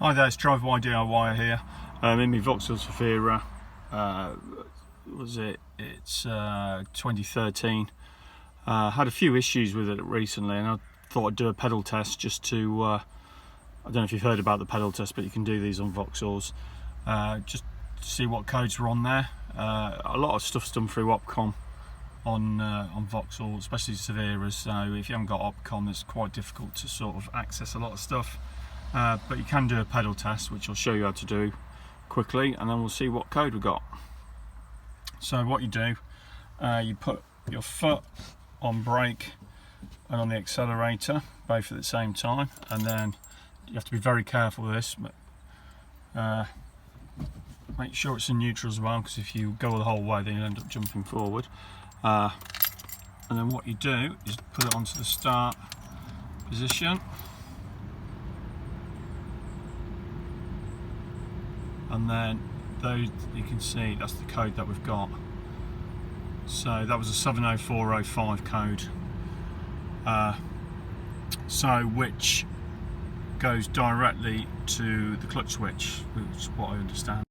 Hi there, it's Drive-by DIY here. In my Vauxhall Zafira. It's 2013. Had a few issues with it recently, and I thought I'd do a pedal test just to. I don't know if you've heard about the pedal test, but you can do these on Vauxhalls. Just to see what codes were on there. A lot of stuff's done through Opcom on Vauxhall, especially Zafiras. So if you haven't got Opcom, it's quite difficult to sort of access a lot of stuff. But you can do a pedal test, which I'll show you how to do quickly, and then we'll see what code we got. So what you do, you put your foot on brake and on the accelerator, both at the same time, and then you have to be very careful with this. Make sure it's in neutral as well, because if you go the whole way, then you'll end up jumping forward. And then what you do is put it onto the start position. And then those, you can see that's the code that we've got. So that was a 70405 code. Which goes directly to the clutch switch, which is what I understand.